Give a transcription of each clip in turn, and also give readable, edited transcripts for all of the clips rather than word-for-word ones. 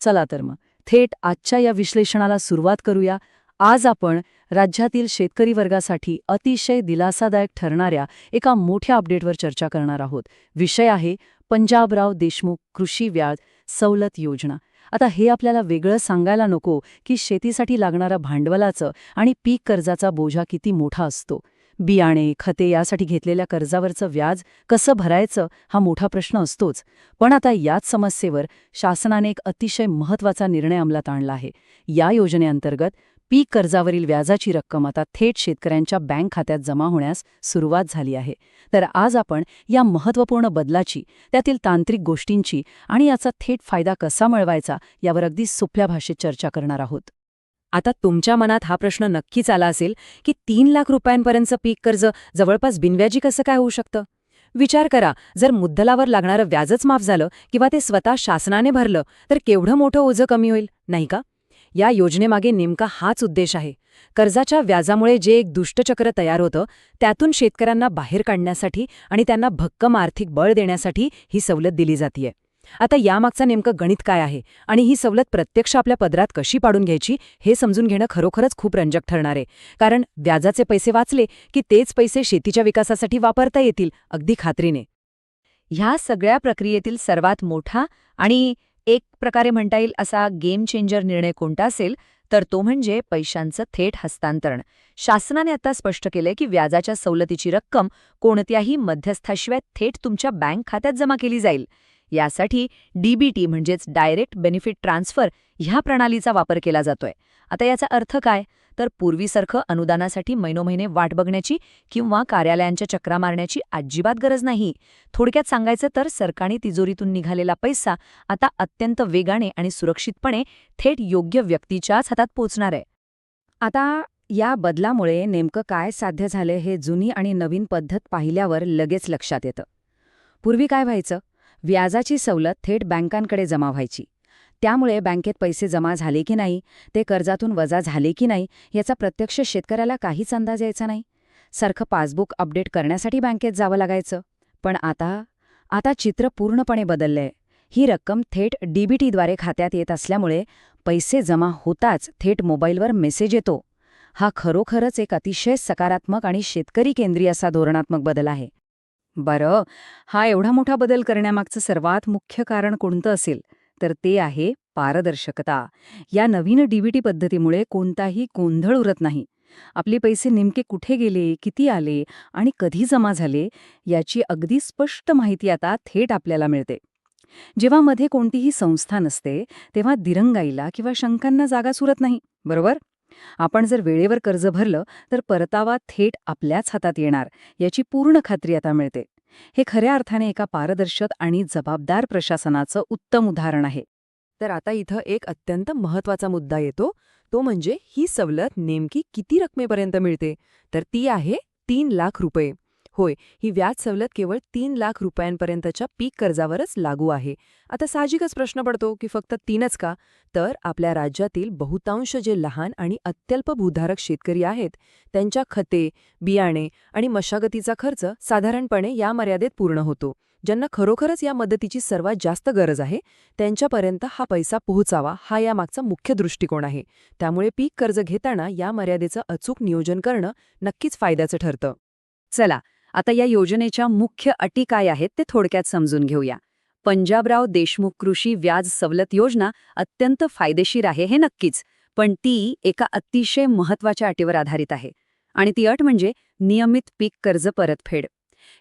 चला तर मग थेट आजच्या या विश्लेषणाला सुरुवात करूया. आज आपण राज्यातील शेतकरी वर्गासाठी अतिशय दिलासादायक ठरणाऱ्या एका मोठ्या अपडेटवर चर्चा करणार आहोत. विषय आहे पंजाबराव देशमुख कृषी व्याज सवलत योजना. आता हे आपल्याला वेगळं सांगायला नको की शेतीसाठी लागणारा भांडवलाचं आणि पीक कर्जाचा बोजा किती मोठा असतो. बियाणे, खते यासाठी घेतलेल्या कर्जावरचं व्याज कसं भरायचं हा मोठा प्रश्न असतोच. पण आता याच समस्येवर शासनाने एक अतिशय महत्त्वाचा निर्णय अंमलात आणला आहे. या योजनेअंतर्गत पीक कर्जावरील व्याजाची रक्कम आता थेट शेतकऱ्यांच्या बँक खात्यात जमा होण्यास सुरुवात झाली आहे. तर आज आपण या महत्त्वपूर्ण बदलाची, त्यातील तांत्रिक गोष्टींची आणि याचा थेट फायदा कसा मिळवायचा यावर अगदी सोप्या भाषेत चर्चा करणार आहोत. आता तुमच्या मनात हा प्रश्न नक्कीच आला असेल की 3 लाख रुपयांपर्यंतचं पीक कर्ज जवळपास बिनव्याजी कसं काय होऊ शकतं. विचार करा, जर मुद्दलावर लागणारं व्याजच माफ झालं किंवा ते स्वतः शासनाने भरलं तर केवढं मोठं ओझं कमी होईल, नाही का? या योजनेमागे नेमका हाच उद्देश आहे. कर्जाच्या व्याजामुळे जे एक दुष्टचक्र तयार होतं त्यातून शेतकऱ्यांना बाहेर काढण्यासाठी आणि त्यांना भक्कम आर्थिक बळ देण्यासाठी ही सवलत दिली जातीये. आता यामागचं नेमकं गणित काय आहे आणि ही सवलत प्रत्यक्ष आपल्या पदरात कशी पाडून घ्यायची हे समजून घेणं खरोखरच खूप रंजक ठरणार आहे. कारण व्याजाचे पैसे वाचले की तेच पैसे शेतीच्या विकासासाठी वापरता येतील, अगदी खात्रीने. ह्या सगळ्या प्रक्रियेतील सर्वात मोठा आणि एक प्रकारे म्हणता येईल असा गेम चेंजर निर्णय कोणता असेल तर तो म्हणजे पैशांचं थेट हस्तांतरण. शासनाने आता स्पष्ट केलंय की व्याजाच्या सवलतीची रक्कम कोणत्याही मध्यस्थाशिवाय थेट तुमच्या बँक खात्यात जमा केली जाईल. यासाठी डीबीटी म्हणजेच डायरेक्ट बेनिफिट ट्रान्सफर ह्या प्रणालीचा वापर केला जातोय. आता याचा अर्थ काय तर पूर्वीसारखं अनुदानासाठी महिनोमहिने वाट बघण्याची किंवा कार्यालयांच्या चक्रा मारण्याची अजिबात गरज नाही. थोडक्यात सांगायचं तर सरकारी तिजोरीतून निघालेला पैसा आता अत्यंत वेगाने आणि सुरक्षितपणे थेट योग्य व्यक्तीच्याच हातात पोहोचणार आहे. आता या बदलामुळे नेमकं काय साध्य झाले हे जुनी आणि नवीन पद्धत पाहिल्यावर लगेच लक्षात येतं. पूर्वी काय व्हायचं, व्याजाची सवलत थेट बँकांकडे जमा व्हायची. त्यामुळे बँकेत पैसे जमा झाले की नाही, ते कर्जातून वजा झाले की नाही याचा प्रत्यक्ष शेतकऱ्याला काहीच अंदाज यायचा नाही. सारखं पासबुक अपडेट करण्यासाठी बँकेत जावं लागायचं. पण आता चित्र पूर्णपणे बदललंय. ही रक्कम थेट डीबीटीद्वारे खात्यात येत असल्यामुळे पैसे जमा होताच थेट मोबाईलवर मेसेज येतो. हा खरोखरच एक अतिशय सकारात्मक आणि शेतकरी केंद्रीय असा धोरणात्मक बदल आहे. बरं, हा एवढा मोठा बदल करण्यामागचं सर्वात मुख्य कारण कोणतं असेल तर ते आहे पारदर्शकता. या नवीन डीबीटी पद्धतीमुळे कोणताही गोंधळ उरत नाही. आपले पैसे नेमके कुठे गेले, किती आले आणि कधी जमा झाले याची अगदी स्पष्ट माहिती आता थेट आपल्याला मिळते. जेव्हा मध्ये कोणतीही संस्था नसते तेव्हा दिरंगाईला किंवा शंकांना जागाच उरत नाही, बरोबर? आपण जर वेळेवर कर्ज भरलं तर परतावा थेट आपल्याच हातात येणार याची पूर्ण खात्री आता मिळते. हे खऱ्या अर्थाने एका पारदर्शक आणि जबाबदार प्रशासनाचं उत्तम उदाहरण आहे. तर आता इथं एक अत्यंत महत्त्वाचा मुद्दा येतो, तो म्हणजे ही सवलत नेमकी किती रकमेपर्यंत मिळते. तर ती आहे 3 लाख रुपये. होय, ही व्याज सवलत केवळ 3 लाख रुपयांपर्यंतच्या पीक कर्जावरच लागू आहे. आता साहजिकच प्रश्न पडतो की फक्त 3च का? तर आपल्या राज्यातील बहुतांश जे लहान आणि अत्यल्प भूधारक शेतकरी आहेत त्यांच्या खते, बियाणे आणि मशागतीचा खर्च साधारणपणे या मर्यादेत पूर्ण होतो. ज्यांना खरोखरच या मदतीची सर्वात जास्त गरज आहे त्यांच्यापर्यंत हा पैसा पोहोचावा हा यामागचा मुख्य दृष्टिकोन आहे. त्यामुळे पीक कर्ज घेताना या मर्यादेचं अचूक नियोजन करणं नक्कीच फायद्याचं ठरतं. चला, आता या योजनेच्या मुख्य अटी काय आहेत ते थोडक्यात समजून घेऊया. पंजाबराव देशमुख कृषी व्याज सवलत योजना अत्यंत फायदेशीर आहे हे नक्कीच, पण ती एका अतिशय महत्त्वाच्या अटीवर आधारित आहे. आणि ती अट म्हणजे नियमित पीक कर्ज परतफेड.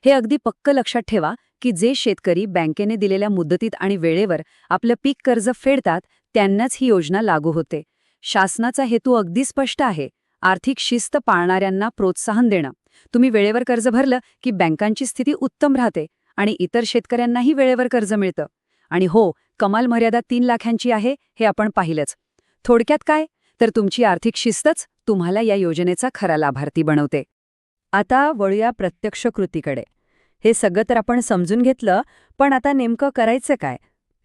हे अगदी पक्क लक्षात ठेवा की जे शेतकरी बँकेने दिलेल्या मुदतीत आणि वेळेवर आपलं पीक कर्ज फेडतात त्यांनाच ही योजना लागू होते. शासनाचा हेतू अगदी स्पष्ट आहे, आर्थिक शिस्त पाळणाऱ्यांना प्रोत्साहन देणं. तुम्ही वेळेवर कर्ज भरलं की बँकांची स्थिती उत्तम राहते आणि इतर शेतकऱ्यांनाही वेळेवर कर्ज मिळतं. आणि हो, कमाल मर्यादा 3 लाखांची आहे हे आपण पाहिलंच. थोडक्यात काय तर तुमची आर्थिक शिस्तच तुम्हाला या योजनेचा खरा लाभार्थी बनवते. आता वळूया प्रत्यक्ष कृतीकडे. हे सगळं तर आपण समजून घेतलं, पण आता नेमकं करायचं काय?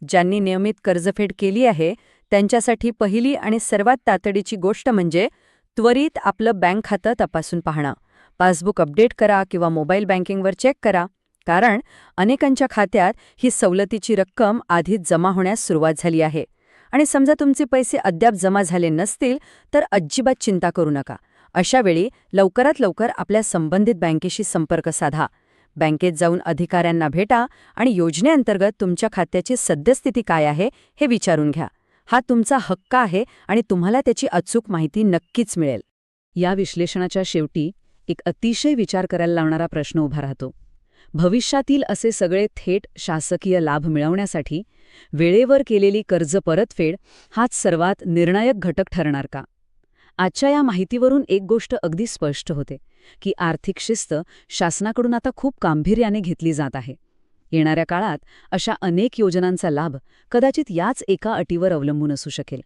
ज्यांनी नियमित कर्जफेड केली आहे त्यांच्यासाठी पहिली आणि सर्वात तातडीची गोष्ट म्हणजे त्वरित आपलं बँक खातं तपासून पाहणं. पासबुक अपडेट करा किंवा मोबाईल बँकिंगवर चेक करा. कारण अनेकांच्या खात्यात ही सवलतीची रक्कम आधीच जमा होण्यास सुरुवात झाली आहे. आणि समजा तुमचे पैसे अद्याप जमा झाले नसतील तर अजिबात चिंता करू नका. अशा वेळी लवकरात लवकर आपल्या संबंधित बँकेशी संपर्क साधा. बँकेत जाऊन अधिकाऱ्यांना भेटा आणि योजनेअंतर्गत तुमच्या खात्याची सद्यस्थिती काय आहे हे विचारून घ्या. हा तुमचा हक्क आहे आणि तुम्हाला त्याची अचूक माहिती नक्कीच मिळेल. या विश्लेषणाच्या शेवटी एक अतिशय विचार करायला लावणारा प्रश्न उभा राहतो. भविष्यातील असे सगळे थेट शासकीय लाभ मिळवण्यासाठी वेळेवर केलेली कर्ज परतफेड हाच सर्वात निर्णायक घटक ठरणार का? आजच्या या माहितीवरून एक गोष्ट अगदी स्पष्ट होते की आर्थिक शिस्त शासनाकडून आता खूप गांभीर्याने घेतली जात आहे. येणाऱ्या काळात अशा अनेक योजनांचा लाभ कदाचित याच एका अटीवर अवलंबून असू शकेल.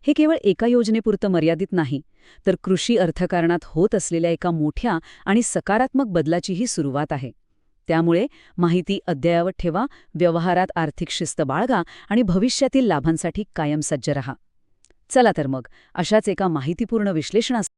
हे केवळ एका योजनेपुरतं मर्यादित नाही, तर कृषी अर्थकारणात होत असलेल्या एका मोठ्या आणि सकारात्मक बदलाचीही सुरुवात आहे. त्यामुळे माहिती अद्ययावत ठेवा, व्यवहारात आर्थिक शिस्त बाळगा आणि भविष्यातील लाभांसाठी कायम सज्ज रहा. चला तर मग, अशाच एका माहितीपूर्ण विश्लेषणासह